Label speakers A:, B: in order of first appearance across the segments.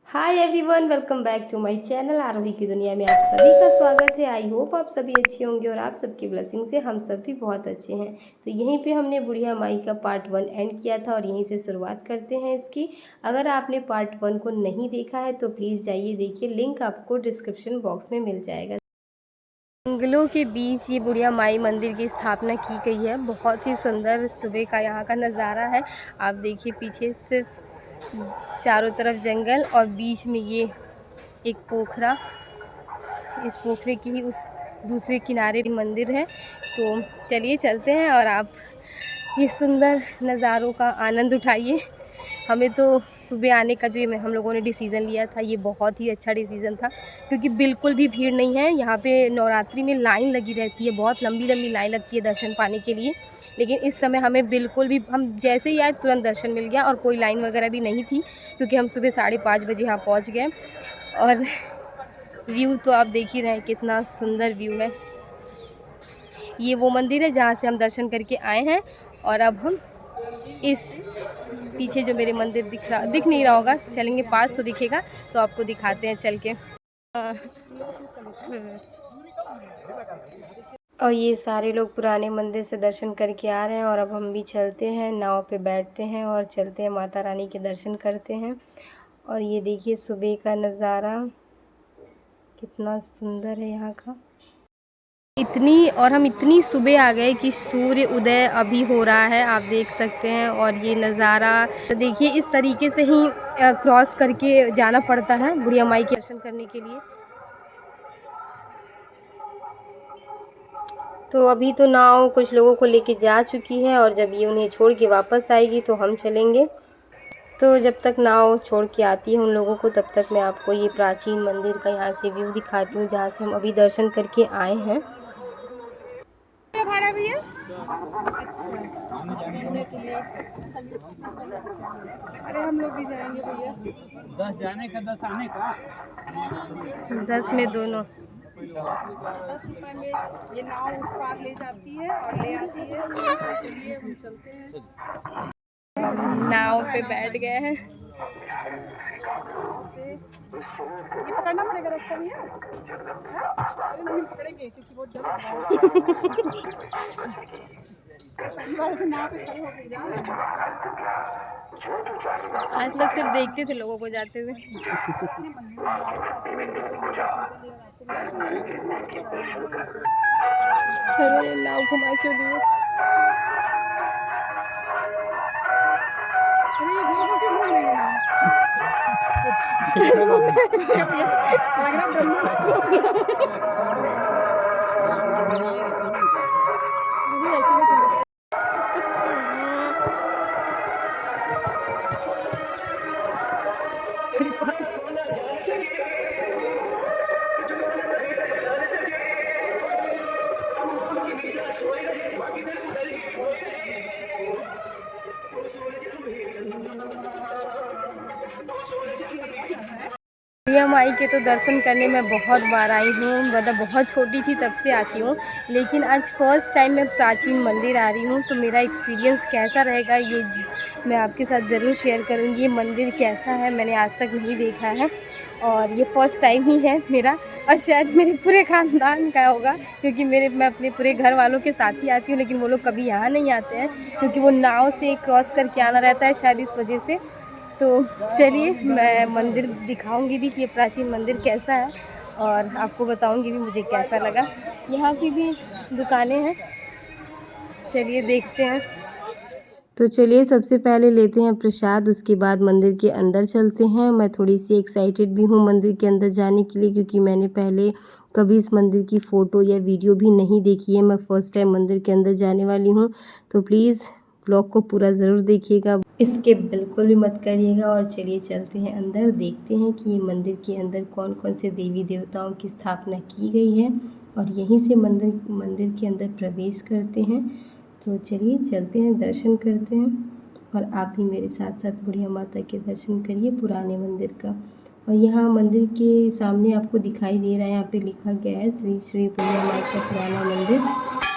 A: Hi everyone, welcome back to my channel Aarohi की दुनिया में आप सभी का स्वागत है। आई होप आप सभी अच्छे होंगे और आप सबकी ब्लेसिंग से हम सब भी बहुत अच्छे हैं। तो यहीं पे हमने बुढ़िया माई का पार्ट 1 एंड किया था और यहीं से शुरुआत करते हैं इसकी। अगर आपने पार्ट 1 को नहीं देखा है तो प्लीज़ जाइए देखिए, लिंक आपको डिस्क्रिप्शन बॉक्स में मिल जाएगा। जंगलों के बीच ये बुढ़िया माई मंदिर की स्थापना की गई है। बहुत ही सुंदर सुबह का यहाँ का नज़ारा है। आप देखिए पीछे सिर्फ चारों तरफ जंगल और बीच में ये एक पोखरा, इस पोखरे की ही उस दूसरे किनारे मंदिर है। तो चलिए चलते हैं और आप ये सुंदर नज़ारों का आनंद उठाइए। हमें तो सुबह आने का जो हम लोगों ने डिसीज़न लिया था ये बहुत ही अच्छा डिसीज़न था, क्योंकि बिल्कुल भी भीड़ नहीं है यहाँ पे। नवरात्रि में लाइन लगी रहती है, बहुत लंबी लंबी लाइन लगती है दर्शन पाने के लिए। लेकिन इस समय हमें बिल्कुल भी, हम जैसे ही आए तुरंत दर्शन मिल गया और कोई लाइन वगैरह भी नहीं थी, क्योंकि हम सुबह 5:30 बजे यहाँ पहुँच गए। और व्यू तो आप देख ही रहे हैं, कितना सुंदर व्यू है। ये वो मंदिर है जहाँ से हम दर्शन करके आए हैं और अब हम इस पीछे जो मेरे मंदिर दिख नहीं रहा होगा, चलेंगे पास तो दिखेगा, तो आपको दिखाते हैं चल के। और ये सारे लोग पुराने मंदिर से दर्शन करके आ रहे हैं और अब हम भी चलते हैं, नाव पे बैठते हैं और चलते हैं, माता रानी के दर्शन करते हैं। और ये देखिए सुबह का नज़ारा कितना सुंदर है यहाँ का। हम इतनी सुबह आ गए कि सूर्य उदय अभी हो रहा है, आप देख सकते हैं। और ये नज़ारा देखिए, इस तरीके से ही क्रॉस करके जाना पड़ता है बुढ़िया माई के दर्शन करने के लिए। तो अभी तो नाव कुछ लोगों को लेके जा चुकी है और जब ये उन्हें छोड़ के वापस आएगी तो हम चलेंगे। तो जब तक नाव छोड़ के आती है उन लोगों को, तब तक मैं आपको ये प्राचीन मंदिर का यहाँ से व्यू दिखाती हूँ, जहाँ से हम अभी दर्शन करके आए हैं।
B: भाड़ा भी है। अच्छा, घूमने के लिए। अरे हम लोग भी जाएंगे भैया।
C: 10 जाने का 10 आने का।
A: 10 में दोनों।
B: 10 रुपए में ये नाव उस पार ले जाती है और ले आती है। तो चलिए हम चलते हैं।
A: नाव पे बैठ गए हैं।
B: ये पकड़ना पड़ेगा रास्ता में है? अरे नहीं पकड़ेंगे क्योंकि बहुत डर पहली बार से नाव पे खड़े होके जा रहे हैं।
A: आज तक सिर्फ देखते थे लोगों को जाते हुए। अरे नाव घुमा क्यों दिए?
B: अरे ये घूम क्यों घूम रही है? लग रहा
A: अरे ऐसे में तो बुढ़िया माई के तो दर्शन करने में बहुत बार आई हूँ, मतलब बहुत छोटी थी तब से आती हूँ, लेकिन आज फर्स्ट टाइम मैं प्राचीन मंदिर आ रही हूँ। तो मेरा एक्सपीरियंस कैसा रहेगा ये मैं आपके साथ ज़रूर शेयर करूँगी। ये मंदिर कैसा है मैंने आज तक नहीं देखा है और ये फ़र्स्ट टाइम ही है मेरा, और शायद मेरे पूरे ख़ानदान का होगा, क्योंकि मैं अपने पूरे घर वालों के साथ ही आती हूँ, लेकिन वो लोग कभी यहाँ नहीं आते हैं क्योंकि वो नाव से क्रॉस करके आना रहता है, शायद इस वजह से। तो चलिए मैं मंदिर दिखाऊंगी भी कि ये प्राचीन मंदिर कैसा है और आपको बताऊंगी भी मुझे कैसा लगा। यहाँ की भी दुकानें हैं, चलिए देखते हैं। तो चलिए सबसे पहले लेते हैं प्रसाद, उसके बाद मंदिर के अंदर चलते हैं। मैं थोड़ी सी एक्साइटेड भी हूँ मंदिर के अंदर जाने के लिए, क्योंकि मैंने पहले कभी इस मंदिर की फ़ोटो या वीडियो भी नहीं देखी है। मैं फ़र्स्ट टाइम मंदिर के अंदर जाने वाली हूँ, तो प्लीज़ ब्लॉग को पूरा ज़रूर देखिएगा, इसके बिल्कुल भी मत करिएगा। और चलिए चलते हैं अंदर, देखते हैं कि ये मंदिर के अंदर कौन कौन से देवी देवताओं की स्थापना की गई है और यहीं से मंदिर के अंदर प्रवेश करते हैं। तो चलिए चलते हैं, दर्शन करते हैं और आप भी मेरे साथ साथ बुढ़िया माता के दर्शन करिए पुराने मंदिर का। और यहाँ मंदिर के सामने आपको दिखाई दे रहा है, यहाँ पे लिखा गया है श्री श्री बुढ़िया माता का पुराना मंदिर।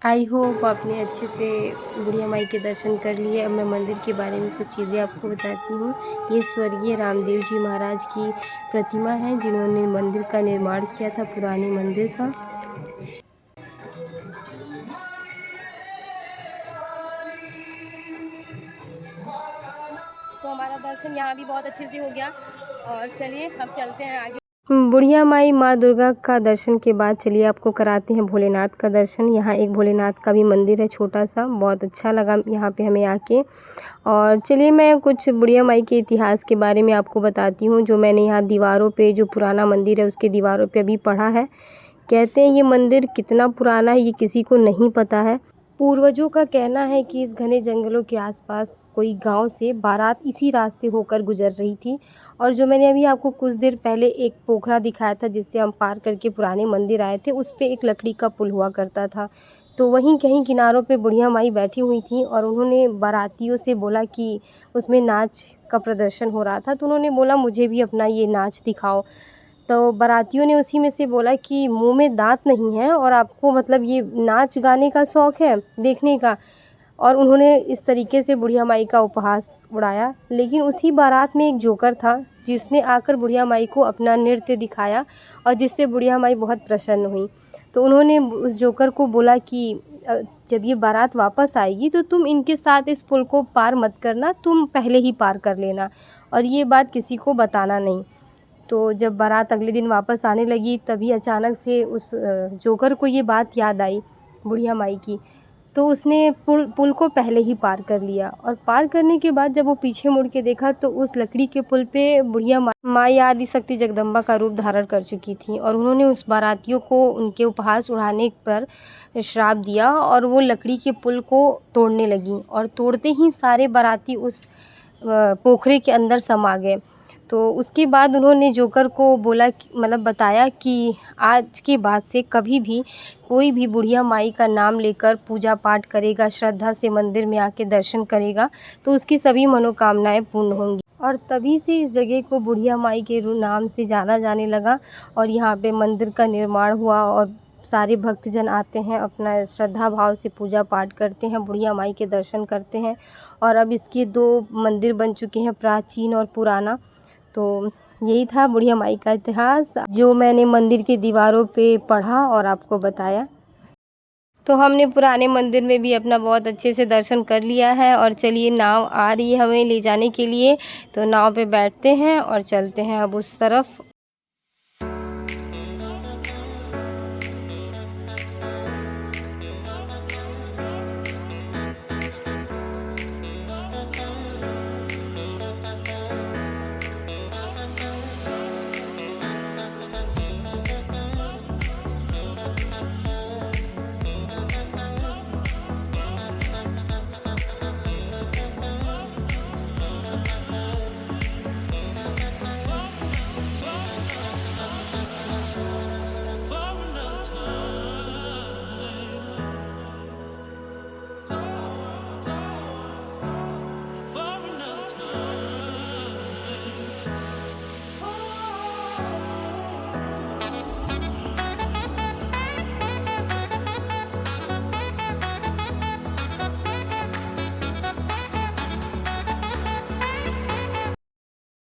A: आई होप आपने अच्छे से बुढ़िया माई के दर्शन कर लिए। अब मैं मंदिर के बारे में कुछ चीज़ें आपको बताती हूँ। ये स्वर्गीय रामदेव जी महाराज की प्रतिमा है, जिन्होंने मंदिर का निर्माण किया था, पुराने मंदिर का। तो हमारा दर्शन यहाँ भी बहुत अच्छे से हो गया और चलिए अब चलते हैं आगे। बुढ़िया माई माँ दुर्गा का दर्शन के बाद चलिए आपको कराते हैं भोलेनाथ का दर्शन। यहाँ एक भोलेनाथ का भी मंदिर है छोटा सा, बहुत अच्छा लगा यहाँ पे हमें आके। और चलिए मैं कुछ बुढ़िया माई के इतिहास के बारे में आपको बताती हूँ, जो मैंने यहाँ दीवारों पे, जो पुराना मंदिर है उसके दीवारों पे अभी पढ़ा है। कहते हैं ये मंदिर कितना पुराना है ये किसी को नहीं पता है। पूर्वजों का कहना है कि इस घने जंगलों के आसपास कोई गांव से बारात इसी रास्ते होकर गुजर रही थी। और जो मैंने अभी आपको कुछ देर पहले एक पोखरा दिखाया था जिससे हम पार करके पुराने मंदिर आए थे, उस पे एक लकड़ी का पुल हुआ करता था। तो वहीं कहीं किनारों पे बुढ़िया माई बैठी हुई थी और उन्होंने बारातियों से बोला कि उसमें नाच का प्रदर्शन हो रहा था, तो उन्होंने बोला मुझे भी अपना ये नाच दिखाओ। तो बारातियों ने उसी में से बोला कि मुंह में दांत नहीं है और आपको मतलब ये नाच गाने का शौक़ है देखने का। और उन्होंने इस तरीके से बुढ़िया माई का उपहास उड़ाया। लेकिन उसी बारात में एक जोकर था जिसने आकर बुढ़िया माई को अपना नृत्य दिखाया और जिससे बुढ़िया माई बहुत प्रसन्न हुई। तो उन्होंने उस जोकर को बोला कि जब ये बारात वापस आएगी तो तुम इनके साथ इस पुल को पार मत करना, तुम पहले ही पार कर लेना और ये बात किसी को बताना नहीं। तो जब बारात अगले दिन वापस आने लगी तभी अचानक से उस जोकर को ये बात याद आई बुढ़िया माई की। तो उसने पुल को पहले ही पार कर लिया और पार करने के बाद जब वो पीछे मुड़ के देखा तो उस लकड़ी के पुल पे बुढ़िया माई आदि शक्ति जगदम्बा का रूप धारण कर चुकी थी। और उन्होंने उस बारातियों को उनके उपहास उड़ाने पर श्राप दिया और वो लकड़ी के पुल को तोड़ने लगी और तोड़ते ही सारे बाराती उस पोखरे के अंदर समा गए। तो उसके बाद उन्होंने जोकर को बोला मतलब बताया कि आज के बाद से कभी भी कोई भी बुढ़िया माई का नाम लेकर पूजा पाठ करेगा, श्रद्धा से मंदिर में आके दर्शन करेगा तो उसकी सभी मनोकामनाएं पूर्ण होंगी। और तभी से इस जगह को बुढ़िया माई के नाम से जाना जाने लगा और यहाँ पे मंदिर का निर्माण हुआ और सारे भक्तजन आते हैं, अपना श्रद्धा भाव से पूजा पाठ करते हैं, बुढ़िया माई के दर्शन करते हैं। और अब इसके 2 मंदिर बन चुके हैं, प्राचीन और पुराना। तो यही था बुढ़िया माई का इतिहास जो मैंने मंदिर की दीवारों पे पढ़ा और आपको बताया। तो हमने पुराने मंदिर में भी अपना बहुत अच्छे से दर्शन कर लिया है और चलिए नाव आ रही है हमें ले जाने के लिए, तो नाव पे बैठते हैं और चलते हैं अब उस तरफ।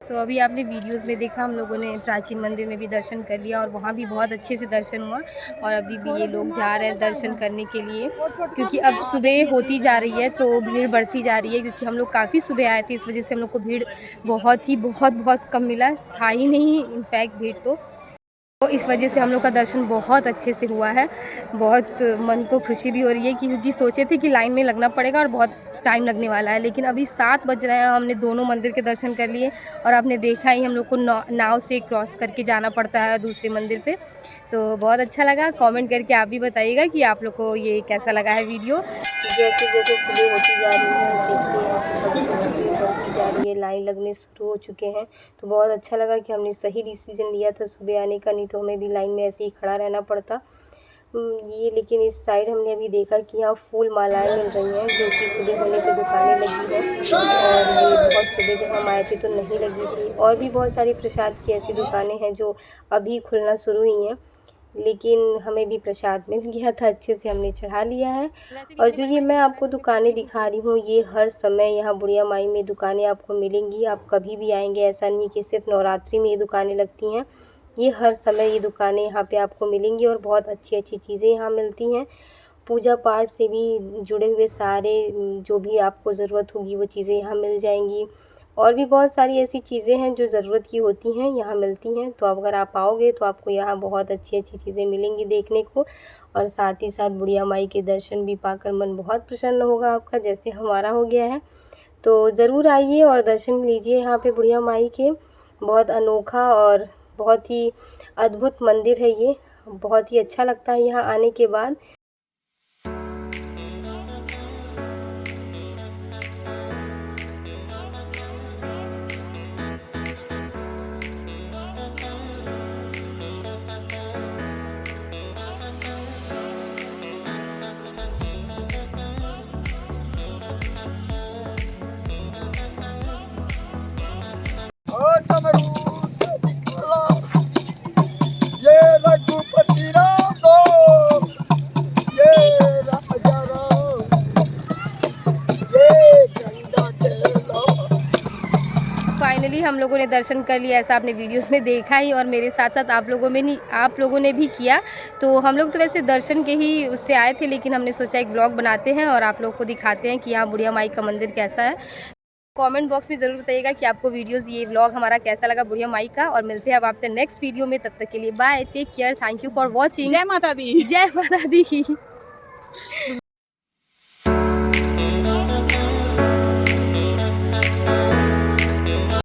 A: तो अभी आपने वीडियोस में देखा हम लोगों ने प्राचीन मंदिर में भी दर्शन कर लिया और वहाँ भी बहुत अच्छे से दर्शन हुआ। और अभी भी ये लोग जा रहे हैं दर्शन करने के लिए, क्योंकि अब सुबह होती जा रही है तो भीड़ बढ़ती जा रही है। क्योंकि हम लोग काफ़ी सुबह आए थे, इस वजह से हम लोग को भीड़ बहुत कम मिला, था ही नहीं इनफैक्ट भीड़। तो इस वजह से हम लोग का दर्शन बहुत अच्छे से हुआ है। बहुत मन को खुशी भी हो रही है क्योंकि सोचे थे कि लाइन में लगना पड़ेगा और बहुत टाइम लगने वाला है, लेकिन अभी 7 बज रहे हैं, हमने दोनों मंदिर के दर्शन कर लिए। और आपने देखा ही हम लोग को नाव से क्रॉस करके जाना पड़ता है दूसरे मंदिर पे। तो बहुत अच्छा लगा। कमेंट करके आप भी बताइएगा कि आप लोग को ये कैसा लगा है वीडियो। जैसे जैसे सुबह होती जा रही है, देखिए बढ़ती जा रही है, लाइन लगने शुरू हो चुके हैं। तो बहुत अच्छा लगा कि हमने सही डिसीजन लिया था सुबह आने का, नहीं तो हमें भी लाइन में ऐसे ही खड़ा रहना पड़ता। ये लेकिन इस साइड हमने अभी देखा कि यहाँ फूल मालाएं मिल रही हैं, जो कि सुबह होने पे दुकानें लगी हैं। और ये बहुत सुबह जब हम आए थे तो नहीं लगी थी। और भी बहुत सारी प्रसाद की ऐसी दुकानें हैं जो अभी खुलना शुरू हुई हैं। लेकिन हमें भी प्रसाद मिल गया था, अच्छे से हमने चढ़ा लिया है। और जो ये मैं आपको दुकानें दिखा रही हूँ, ये हर समय यहाँ बुढ़िया माई में दुकानें आपको मिलेंगी। आप कभी भी आएंगे, ऐसा नहीं कि सिर्फ नवरात्रि में ये दुकानें लगती हैं, ये हर समय ये दुकानें यहाँ पे आपको मिलेंगी और बहुत अच्छी अच्छी चीज़ें यहाँ मिलती हैं। पूजा पाठ से भी जुड़े हुए सारे जो भी आपको ज़रूरत होगी वो चीज़ें यहाँ मिल जाएंगी। और भी बहुत सारी ऐसी चीज़ें हैं जो ज़रूरत की होती हैं, यहाँ मिलती हैं। तो अगर आप आओगे तो आपको यहाँ बहुत अच्छी अच्छी चीज़ें मिलेंगी देखने को, और साथ ही साथ बुढ़िया माई के दर्शन भी पाकर मन बहुत प्रसन्न होगा आपका, जैसे हमारा हो गया है। तो ज़रूर आइए और दर्शन लीजिए यहाँ पे बुढ़िया माई के। बहुत अनोखा और बहुत ही अद्भुत मंदिर है ये, बहुत ही अच्छा लगता है यहाँ आने के बाद।
D: ये रघुपति राम, ये राजा राम, ये गंगा के लाल।
A: फाइनली हम लोगों ने दर्शन कर लिया, ऐसा आपने वीडियोस में देखा ही, और मेरे साथ साथ आप लोगों ने भी किया। तो हम लोग तो वैसे दर्शन के ही उससे आए थे, लेकिन हमने सोचा एक ब्लॉग बनाते हैं और आप लोगों को दिखाते हैं कि यहाँ बुढ़िया माई का मंदिर कैसा है। कमेंट बॉक्स में ज़रूर बताइएगा कि आपको वीडियोस, ये व्लॉग हमारा कैसा लगा बुढ़िया माई का। और मिलते हैं अब आपसे नेक्स्ट वीडियो में, तब तक के लिए bye, take care, thank you for watching.
B: जय माता दी।
A: जय माता दी।